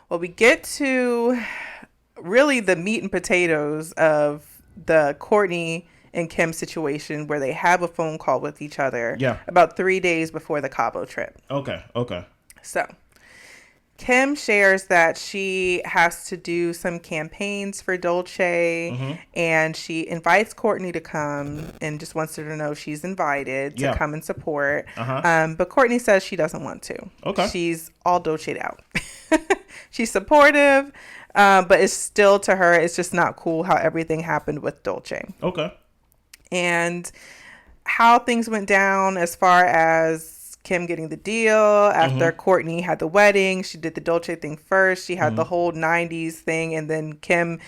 Well, we get to really the meat and potatoes of the Kourtney and Kim situation where they have a phone call with each other about 3 days before the Cabo trip. Okay. So Kim shares that she has to do some campaigns for Dolce, and she invites Kourtney to come and just wants her to know she's invited to come and support. But Kourtney says she doesn't want to. Okay. She's all Dolce'd out. She's supportive, but it's still, to her, it's just not cool how everything happened with Dolce. Okay. And how things went down as far as Kim getting the deal after Kourtney had the wedding. She did the Dolce thing first. She had the whole 90s thing, and then Kim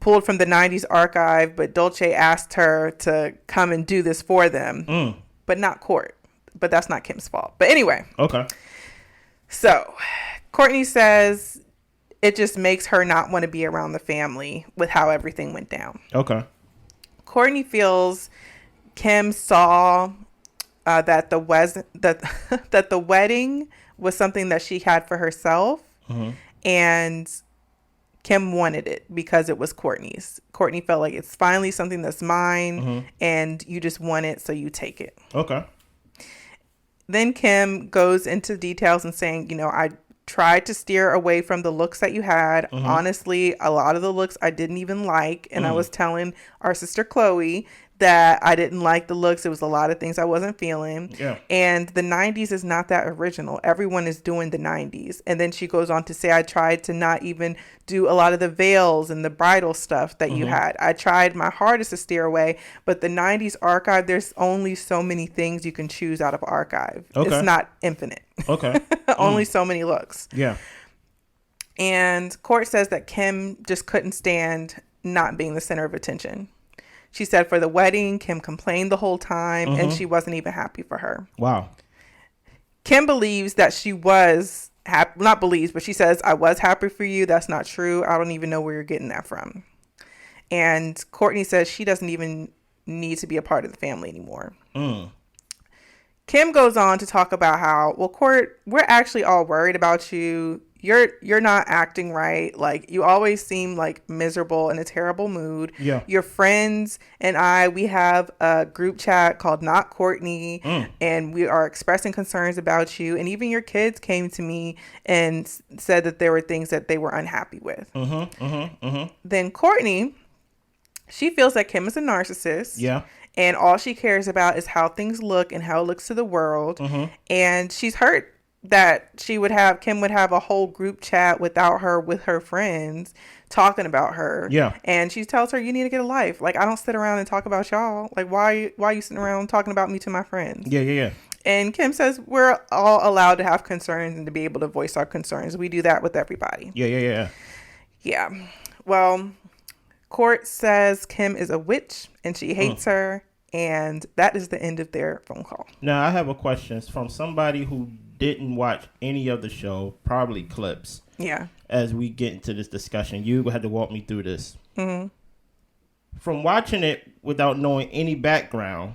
pulled from the 90s archive, but Dolce asked her to come and do this for them, but not Court. But that's not Kim's fault. But anyway. Okay. So Kourtney says it just makes her not want to be around the family with how everything went down. Okay. Kourtney feels Kim saw that the wedding was something that she had for herself, and Kim wanted it because it was Kourtney's. Kourtney felt like it's finally something that's mine, and you just want it, so you take it. Okay. Then Kim goes into details and saying, I tried to steer away from the looks that you had. Honestly, a lot of the looks I didn't even like. And I was telling our sister Chloe that I didn't like the looks. It was a lot of things I wasn't feeling. Yeah. And the 90s is not that original. Everyone is doing the 90s. And then she goes on to say, I tried to not even do a lot of the veils and the bridal stuff that you had. I tried my hardest to steer away. But the 90s archive, there's only so many things you can choose out of archive. Okay. It's not infinite. Okay. Only so many looks. Yeah. And Court says that Kim just couldn't stand not being the center of attention. She said for the wedding, Kim complained the whole time, and she wasn't even happy for her. Wow. Kim believes that she was happy, not believes, but she says, I was happy for you. That's not true. I don't even know where you're getting that from. And Kourtney says she doesn't even need to be a part of the family anymore. Kim goes on to talk about how, well, Court, we're actually all worried about you. You're not acting right. Like, you always seem like miserable, in a terrible mood. Yeah. Your friends and we have a group chat called Not Kourtney, and we are expressing concerns about you. And even your kids came to me and said that there were things that they were unhappy with. Then Kourtney, she feels that Kim is a narcissist. Yeah. And all she cares about is how things look and how it looks to the world. And she's hurt that Kim would have a whole group chat without her with her friends talking about her. Yeah. And she tells her, you need to get a life. Like, I don't sit around and talk about y'all. Like, why are you sitting around talking about me to my friends? Yeah. And Kim says we're all allowed to have concerns and to be able to voice our concerns. We do that with everybody. Yeah. Yeah. Well, Court says Kim is a witch and she hates her. And that is the end of their phone call. Now, I have a question from somebody who didn't watch any of the show, probably clips. Yeah. As we get into this discussion, you had to walk me through this. From watching it without knowing any background,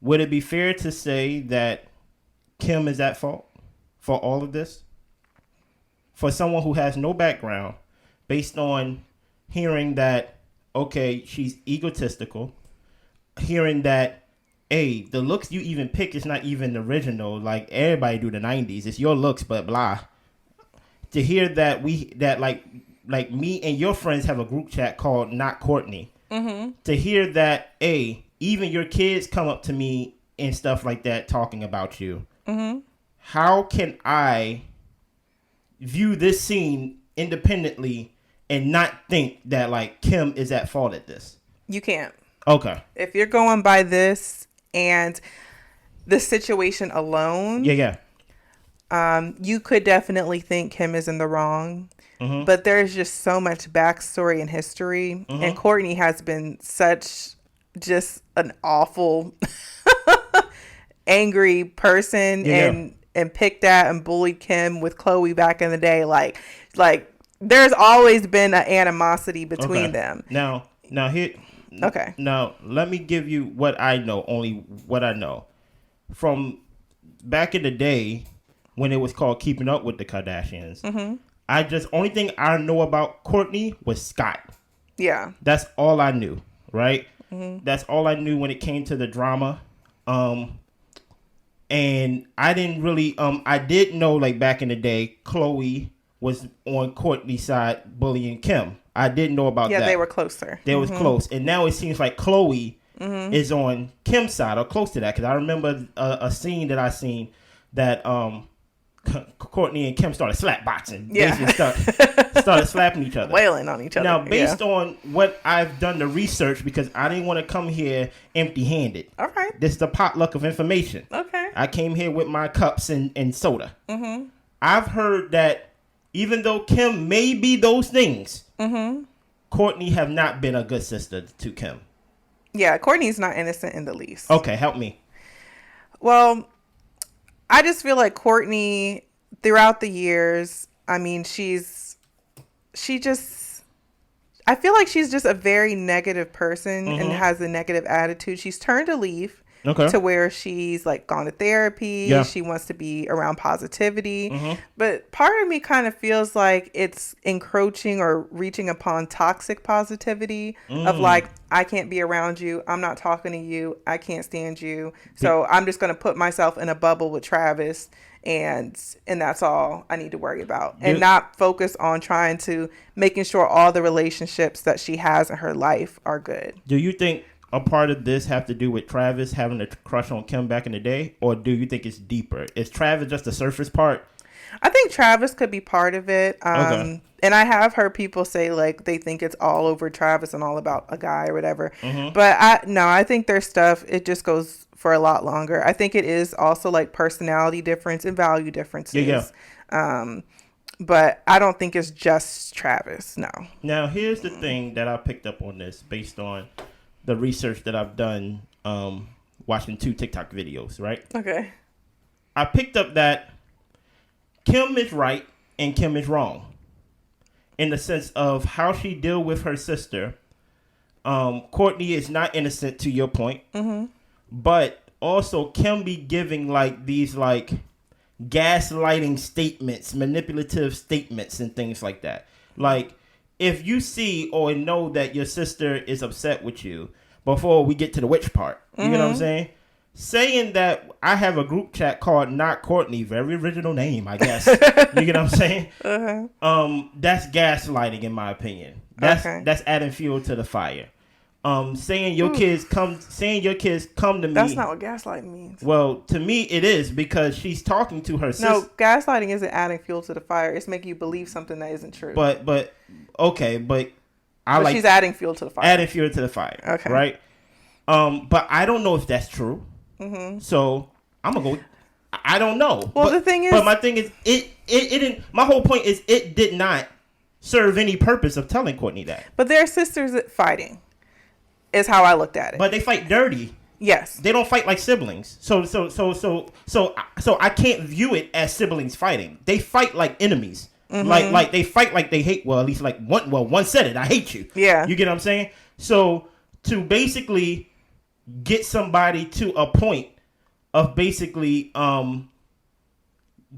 would it be fair to say that Kim is at fault for all of this? For someone who has no background, based on hearing that, okay, she's egotistical, hearing that, hey, the looks you even pick is not even original. Like, everybody do the 90s. It's your looks, but blah. To hear that like me and your friends have a group chat called Not Kourtney. To hear that, hey, even your kids come up to me and stuff like that talking about you. How can I view this scene independently and not think that, like, Kim is at fault at this? You can't. Okay. If you're going by this and the situation alone, you could definitely think Kim is in the wrong. But there's just so much backstory and history. And Kourtney has been just an awful, angry person and picked at and bullied Kim with Chloe back in the day. Like there's always been an animosity between them. Now here. Okay. Now, let me give you what I know, only what I know. From back in the day when it was called Keeping Up with the Kardashians, only thing I know about Kourtney was Scott. Yeah. That's all I knew, right? Mm-hmm. That's all I knew when it came to the drama. And I didn't really, I did know, like, back in the day, Khloe was on Kourtney's side bullying Kim. I didn't know about that. Yeah, they were closer. They was close. And now it seems like Khloe is on Kim's side or close to that. Because I remember a scene that I seen that Kourtney and Kim started slap boxing. Yeah. Started slapping each other. Wailing on each other. Now, based on what I've done the research, because I didn't want to come here empty-handed. All right. This is the potluck of information. Okay. I came here with my cups and soda. Mm-hmm. I've heard that even though Kim may be those things, Kourtney have not been a good sister to Kim. Yeah, Kourtney's not innocent in the least. Okay, help me. Well, I just feel like Kourtney, throughout the years, I mean, I feel like she's just a very negative person and has a negative attitude. She's turned a leaf to where she's like gone to therapy. Yeah. She wants to be around positivity. But part of me kind of feels like it's encroaching or reaching upon toxic positivity of like, I can't be around you. I'm not talking to you. I can't stand you. So I'm just going to put myself in a bubble with Travis. And that's all I need to worry about, and not focus on trying to making sure all the relationships that she has in her life are good. Do you think a part of this have to do with Travis having a crush on Kim back in the day, or do you think it's deeper? Is Travis just the surface part? I think Travis could be part of it. And I have heard people say like they think it's all over Travis and all about a guy or whatever. But I think their stuff, it just goes for a lot longer. I think it is also like personality difference and value differences. Yeah. But I don't think it's just Travis. No. Now, here's the thing that I picked up on this based on the research that I've done watching 2 TikTok videos, right? Okay. I picked up that Kim is right and Kim is wrong in the sense of how she deal with her sister. Kourtney is not innocent, to your point, but also Kim be giving like these like gaslighting statements, manipulative statements and things like that. Like if you see or know that your sister is upset with you before we get to the witch part, you know what I'm saying? Saying that I have a group chat called Not Kourtney, very original name, I guess. You get what I'm saying? That's gaslighting, in my opinion. That's adding fuel to the fire. Saying your kids come to me. That's not what gaslighting means. Well, to me it is, because she's talking to her sister. No, gaslighting isn't adding fuel to the fire. It's making you believe something that isn't true. But she's adding fuel to the fire. Adding fuel to the fire. Okay. Right. But I don't know if that's true. So I'm gonna go. I don't know. Well, the thing is, but my thing is, it didn't. My whole point is, it did not serve any purpose of telling Kourtney that. But they're sisters fighting, is how I looked at it. But they fight dirty. Yes. They don't fight like siblings. So I can't view it as siblings fighting. They fight like enemies. Like they fight like they hate. Well, at least like one said it. I hate you. Yeah. You get what I'm saying? So to basically get somebody to a point of basically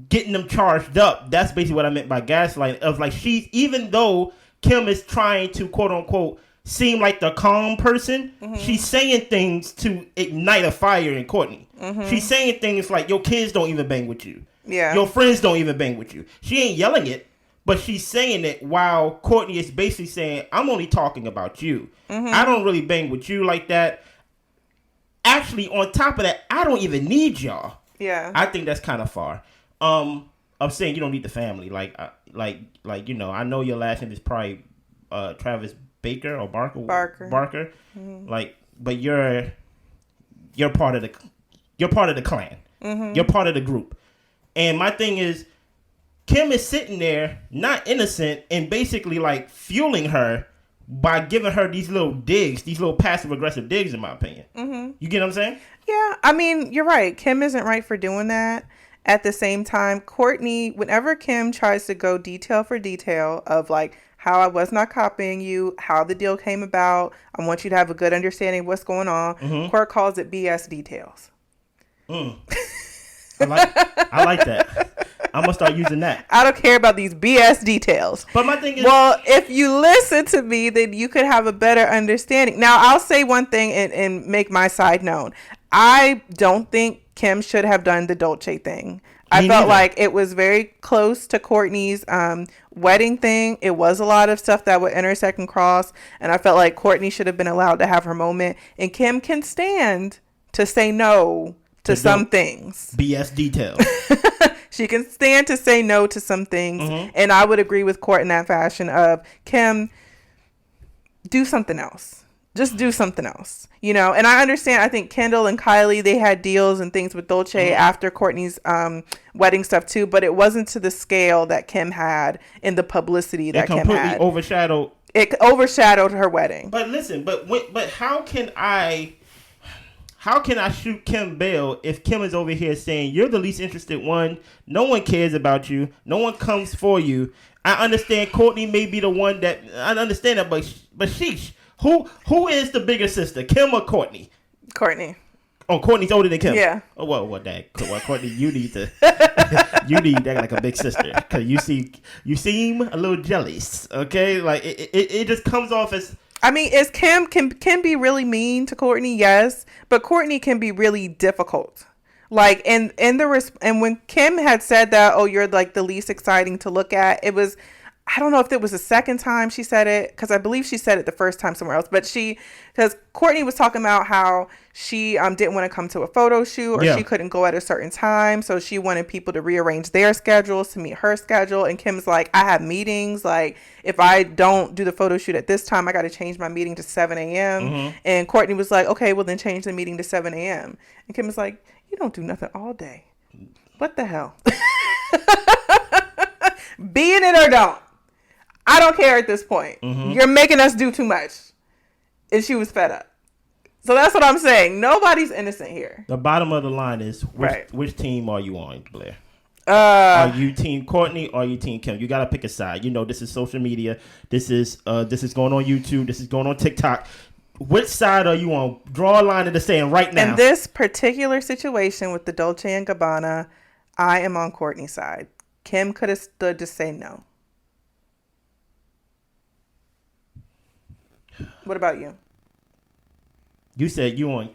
getting them charged up, that's basically what I meant by gaslighting. Of like, even though Kim is trying to quote unquote seem like the calm person, she's saying things to ignite a fire in Kourtney. She's saying things like, your kids don't even bang with you. Yeah. Your friends don't even bang with you. She ain't yelling it, but she's saying it while Kourtney is basically saying, I'm only talking about you. I don't really bang with you like that. Actually, on top of that, I don't even need y'all. Yeah. I think that's kind of far. Of saying you don't need the family. Like you know, I know your last name is probably Travis Baker or Barker. Like, but you're part of the clan. You're part of the group. And my thing is, Kim is sitting there not innocent and basically like fueling her by giving her these little digs, these little passive aggressive digs, in my opinion. You get what I'm saying? Yeah, I mean, you're right. Kim isn't right for doing that. At the same time, Kourtney, whenever Kim tries to go detail for detail of like how I was not copying you, how the deal came about, I want you to have a good understanding of what's going on, Kourt calls it BS details. I like that. I'm gonna start using that. I don't care about these BS details. But my thing is, well, if you listen to me, then you could have a better understanding. Now, I'll say one thing and make my side known. I don't think Kim should have done the Dolce thing. I felt like it was very close to Kourtney's wedding thing. It was a lot of stuff that would intersect and cross. And I felt like Kourtney should have been allowed to have her moment. And Kim can stand to say no to some things. BS details. She can stand to say no to some things. Mm-hmm. And I would agree with Kourt in that fashion of, Kim, do something else. Just do something else, you know. And I understand. I think Kendall and Kylie, they had deals and things with Dolce after Kourtney's wedding stuff too, but it wasn't to the scale that Kim had in the publicity that Kim had. It overshadowed her wedding. But listen, but how can I shoot Kim bail if Kim is over here saying you're the least interested one? No one cares about you. No one comes for you. I understand Kourtney may be the one that I understand that, but sheesh. Who is the bigger sister, Kim or Kourtney? Kourtney. Oh, Kourtney's older than Kim. Yeah. Oh well, Kourtney, you need to that like a big sister because you seem a little jealous. Okay, like it just comes off as. I mean, is Kim can be really mean to Kourtney? Yes, but Kourtney can be really difficult. Like and when Kim had said that, oh, you're like the least exciting to look at, it was. I don't know if it was the second time she said it, because I believe she said it the first time somewhere else. But because Kourtney was talking about how she didn't want to come to a photo shoot or she couldn't go at a certain time. So she wanted people to rearrange their schedules to meet her schedule. And Kim's like, I have meetings. Like, if I don't do the photo shoot at this time, I got to change my meeting to 7 a.m. Mm-hmm. And Kourtney was like, okay, well, then change the meeting to 7 a.m. And Kim was like, you don't do nothing all day. What the hell? Be in it or don't. I don't care at this point. Mm-hmm. You're making us do too much. And she was fed up. So that's what I'm saying. Nobody's innocent here. The bottom of the line is, which team are you on, Blair? Are you team Kourtney or are you team Kim? You got to pick a side. You know, this is social media. This is going on YouTube. This is going on TikTok. Which side are you on? Draw a line in the sand right now. In this particular situation with the Dolce & Gabbana, I am on Kourtney's side. Kim could have stood to say no. What about you? You said you on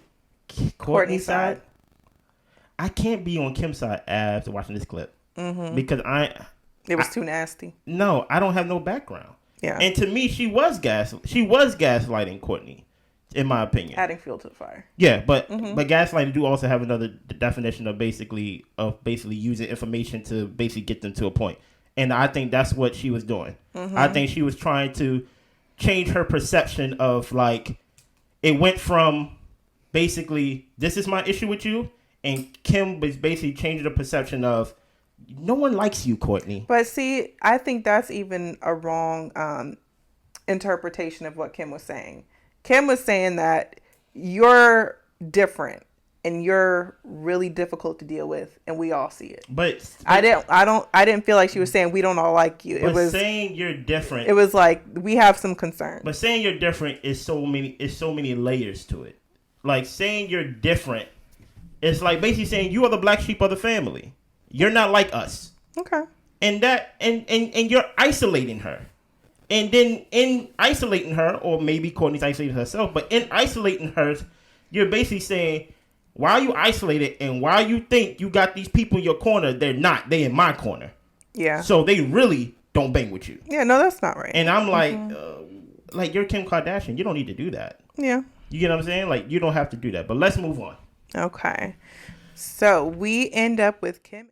Kourtney's side? I can't be on Kim's side after watching this clip. Mm-hmm. Because it was too nasty. No, I don't have no background. Yeah. And to me, she was gaslighting Kourtney, in my opinion. Adding fuel to the fire. Yeah, but gaslighting do also have another definition of basically using information to basically get them to a point. And I think that's what she was doing. Mm-hmm. I think she was trying to change her perception of, like, it went from basically, this is my issue with you, and Kim was basically changing the perception of, no one likes you, Kourtney. But see, I think that's even a wrong interpretation of what Kim was saying. Kim was saying that you're different and you're really difficult to deal with, and we all see it. But I didn't feel like she was saying we don't all like you. It was saying you're different. It was like we have some concern. But saying you're different is so many layers to it. Like, saying you're different, it's like basically saying you are the black sheep of the family. You're not like us. Okay. And that and you're isolating her. And then in isolating her, or maybe Kourtney's isolating herself, but in isolating her, you're basically saying, while you isolated and while you think you got these people in your corner, they're not. They in my corner. Yeah. So they really don't bang with you. Yeah, no, that's not right. And I'm like, like, you're Kim Kardashian. You don't need to do that. Yeah. You get what I'm saying? Like, you don't have to do that. But let's move on. Okay. So we end up with Kim.